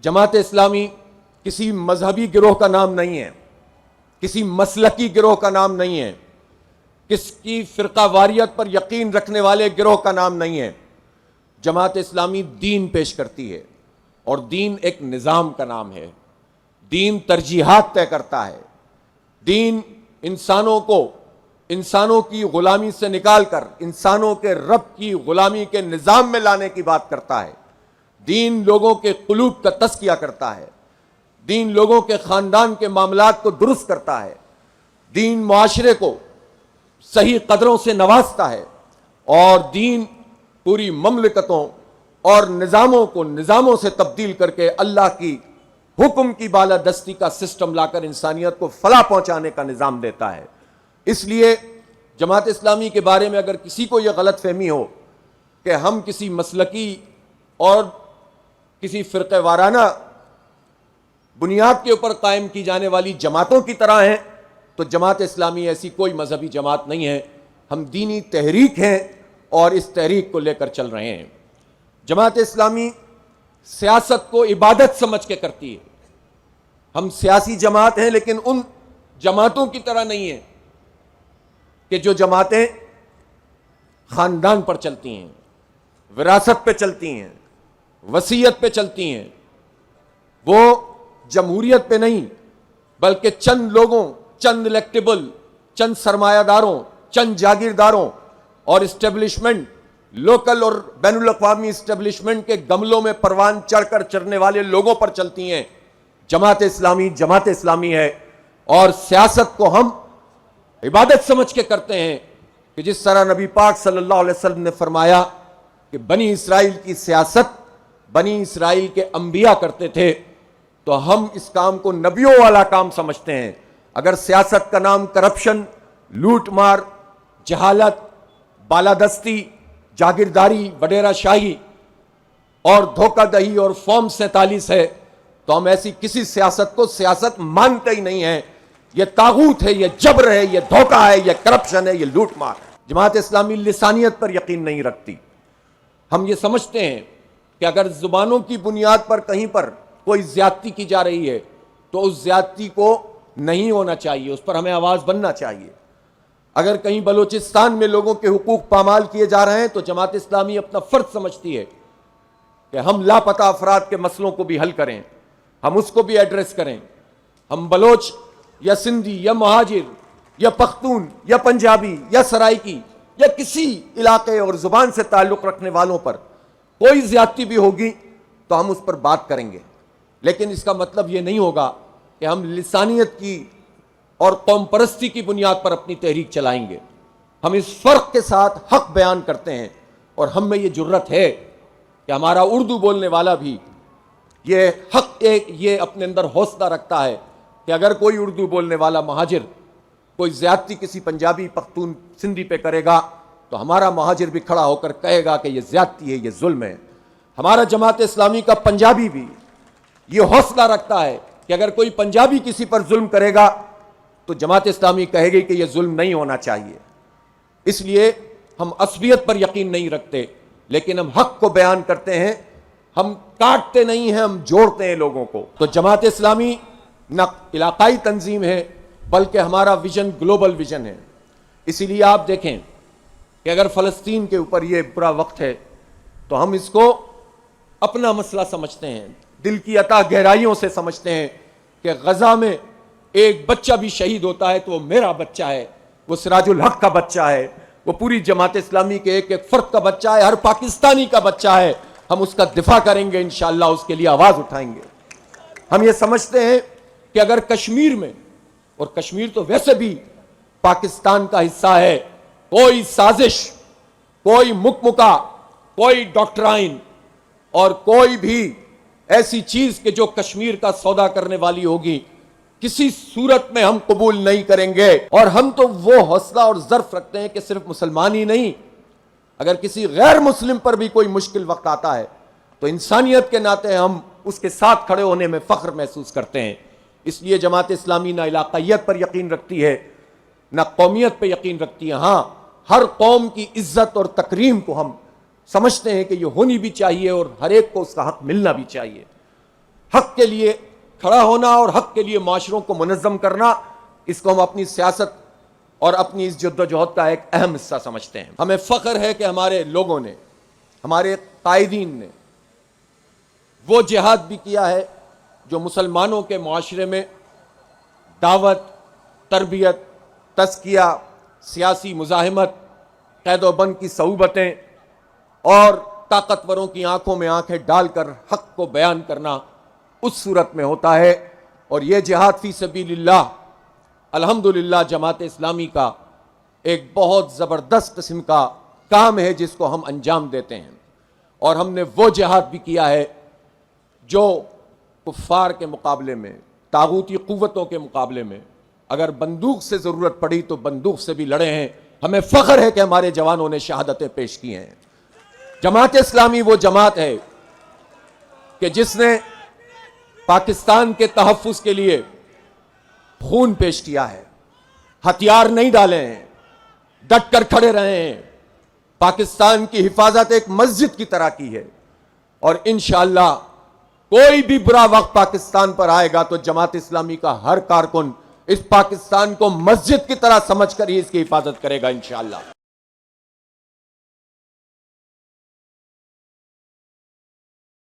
جماعت اسلامی کسی مذہبی گروہ کا نام نہیں ہے، کسی مسلکی گروہ کا نام نہیں ہے، کس کی فرقہ واریت پر یقین رکھنے والے گروہ کا نام نہیں ہے۔ جماعت اسلامی دین پیش کرتی ہے، اور دین ایک نظام کا نام ہے۔ دین ترجیحات طے کرتا ہے۔ دین انسانوں کو انسانوں کی غلامی سے نکال کر انسانوں کے رب کی غلامی کے نظام میں لانے کی بات کرتا ہے۔ دین لوگوں کے قلوب کا تزکیہ کرتا ہے۔ دین لوگوں کے خاندان کے معاملات کو درست کرتا ہے۔ دین معاشرے کو صحیح قدروں سے نوازتا ہے، اور دین پوری مملکتوں اور نظاموں کو نظاموں سے تبدیل کر کے اللہ کی حکم کی بالادستی کا سسٹم لا کر انسانیت کو فلاح پہنچانے کا نظام دیتا ہے۔ اس لیے جماعت اسلامی کے بارے میں اگر کسی کو یہ غلط فہمی ہو کہ ہم کسی مسلکی اور کسی فرقہ وارانہ بنیاد کے اوپر قائم کی جانے والی جماعتوں کی طرح ہیں، تو جماعت اسلامی ایسی کوئی مذہبی جماعت نہیں ہے۔ ہم دینی تحریک ہیں اور اس تحریک کو لے کر چل رہے ہیں۔ جماعت اسلامی سیاست کو عبادت سمجھ کے کرتی ہے۔ ہم سیاسی جماعت ہیں، لیکن ان جماعتوں کی طرح نہیں ہیں کہ جو جماعتیں خاندان پر چلتی ہیں، وراثت پہ چلتی ہیں، وصیت پہ چلتی ہیں۔ وہ جمہوریت پہ نہیں، بلکہ چند لوگوں، چند الیکٹیبل، چند سرمایہ داروں، چند جاگیرداروں اور اسٹیبلشمنٹ، لوکل اور بین الاقوامی اسٹیبلشمنٹ کے گملوں میں پروان چڑھ کر چرنے والے لوگوں پر چلتی ہیں۔ جماعت اسلامی ہے، اور سیاست کو ہم عبادت سمجھ کے کرتے ہیں کہ جس طرح نبی پاک صلی اللہ علیہ وسلم نے فرمایا کہ بنی اسرائیل کی سیاست بنی اسرائیل کے انبیاء کرتے تھے، تو ہم اس کام کو نبیوں والا کام سمجھتے ہیں۔ اگر سیاست کا نام کرپشن، لوٹ مار، جہالت، بالادستی، جاگیرداری، وڈیرہ شاہی اور دھوکہ دہی اور فارم 47 ہے، تو ہم ایسی کسی سیاست کو سیاست مانتے ہی نہیں ہیں۔ یہ طاغوت ہے، یہ جبر ہے، یہ دھوکہ ہے، یہ کرپشن ہے، یہ لوٹ مار ہے۔ جماعت اسلامی لسانیت پر یقین نہیں رکھتی۔ ہم یہ سمجھتے ہیں کہ اگر زبانوں کی بنیاد پر کہیں پر کوئی زیادتی کی جا رہی ہے تو اس زیادتی کو نہیں ہونا چاہیے، اس پر ہمیں آواز بننا چاہیے۔ اگر کہیں بلوچستان میں لوگوں کے حقوق پامال کیے جا رہے ہیں تو جماعت اسلامی اپنا فرض سمجھتی ہے کہ ہم لاپتہ افراد کے مسئلوں کو بھی حل کریں، ہم اس کو بھی ایڈریس کریں۔ ہم بلوچ یا سندھی یا مہاجر یا پختون یا پنجابی یا سرائکی یا کسی علاقے اور زبان سے تعلق رکھنے والوں پر کوئی زیادتی بھی ہوگی تو ہم اس پر بات کریں گے، لیکن اس کا مطلب یہ نہیں ہوگا کہ ہم لسانیت کی اور قوم پرستی کی بنیاد پر اپنی تحریک چلائیں گے۔ ہم اس فرق کے ساتھ حق بیان کرتے ہیں، اور ہم میں یہ جرت ہے کہ ہمارا اردو بولنے والا بھی یہ حق یہ اپنے اندر حوصلہ رکھتا ہے کہ اگر کوئی اردو بولنے والا مہاجر کوئی زیادتی کسی پنجابی، پختون، سندھی پہ کرے گا تو ہمارا مہاجر بھی کھڑا ہو کر کہے گا کہ یہ زیادتی ہے، یہ ظلم ہے۔ ہمارا جماعت اسلامی کا پنجابی بھی یہ حوصلہ رکھتا ہے کہ اگر کوئی پنجابی کسی پر ظلم کرے گا تو جماعت اسلامی کہے گی کہ یہ ظلم نہیں ہونا چاہیے۔ اس لیے ہم عصبیت پر یقین نہیں رکھتے، لیکن ہم حق کو بیان کرتے ہیں۔ ہم کاٹتے نہیں ہیں، ہم جوڑتے ہیں لوگوں کو۔ تو جماعت اسلامی نہ علاقائی تنظیم ہے، بلکہ ہمارا ویژن گلوبل ویژن ہے۔ اسی لیے آپ دیکھیں کہ اگر فلسطین کے اوپر یہ برا وقت ہے تو ہم اس کو اپنا مسئلہ سمجھتے ہیں، دل کی عطا گہرائیوں سے سمجھتے ہیں کہ غزہ میں ایک بچہ بھی شہید ہوتا ہے تو وہ میرا بچہ ہے، وہ سراج الحق کا بچہ ہے، وہ پوری جماعت اسلامی کے ایک ایک فرد کا بچہ ہے، ہر پاکستانی کا بچہ ہے۔ ہم اس کا دفاع کریں گے، انشاءاللہ اس کے لیے آواز اٹھائیں گے۔ ہم یہ سمجھتے ہیں کہ اگر کشمیر میں، اور کشمیر تو ویسے بھی پاکستان کا حصہ ہے، کوئی سازش، کوئی مکمکا، کوئی ڈاکٹرائن اور کوئی بھی ایسی چیز کہ جو کشمیر کا سودا کرنے والی ہوگی، کسی صورت میں ہم قبول نہیں کریں گے۔ اور ہم تو وہ حوصلہ اور ظرف رکھتے ہیں کہ صرف مسلمان ہی نہیں، اگر کسی غیر مسلم پر بھی کوئی مشکل وقت آتا ہے تو انسانیت کے ناطے ہم اس کے ساتھ کھڑے ہونے میں فخر محسوس کرتے ہیں۔ اس لیے جماعت اسلامی نہ علاقائیت پر یقین رکھتی ہے، نہ قومیت پہ یقین رکھتی ہے۔ ہاں، ہر قوم کی عزت اور تکریم کو ہم سمجھتے ہیں کہ یہ ہونی بھی چاہیے اور ہر ایک کو اس کا حق ملنا بھی چاہیے۔ حق حق کے لیے کھڑا ہونا اور حق کے لیے معاشروں کو منظم کرنا، اس کو ہم اپنی سیاست اور اپنی اس جدوجہد کا ایک اہم حصہ سمجھتے ہیں۔ ہمیں فخر ہے کہ ہمارے لوگوں نے، ہمارے قائدین نے وہ جہاد بھی کیا ہے جو مسلمانوں کے معاشرے میں دعوت، تربیت، تزکیہ، سیاسی مزاحمت، قید و بند کی صعوبتیں اور طاقتوروں کی آنکھوں میں آنکھیں ڈال کر حق کو بیان کرنا اس صورت میں ہوتا ہے۔ اور یہ جہاد فی سبیل اللہ الحمدللہ جماعت اسلامی کا ایک بہت زبردست قسم کا کام ہے جس کو ہم انجام دیتے ہیں۔ اور ہم نے وہ جہاد بھی کیا ہے جو کفار کے مقابلے میں، طاغوتی قوتوں کے مقابلے میں اگر بندوق سے ضرورت پڑی تو بندوق سے بھی لڑے ہیں۔ ہمیں فخر ہے کہ ہمارے جوانوں نے شہادتیں پیش کی ہیں۔ جماعت اسلامی وہ جماعت ہے کہ جس نے پاکستان کے تحفظ کے لیے خون پیش کیا ہے، ہتھیار نہیں ڈالے ہیں، ڈٹ کر کھڑے رہے ہیں، پاکستان کی حفاظت ایک مسجد کی طرح کی ہے۔ اور انشاءاللہ کوئی بھی برا وقت پاکستان پر آئے گا تو جماعت اسلامی کا ہر کارکن اس پاکستان کو مسجد کی طرح سمجھ کر ہی اس کی حفاظت کرے گا انشاءاللہ۔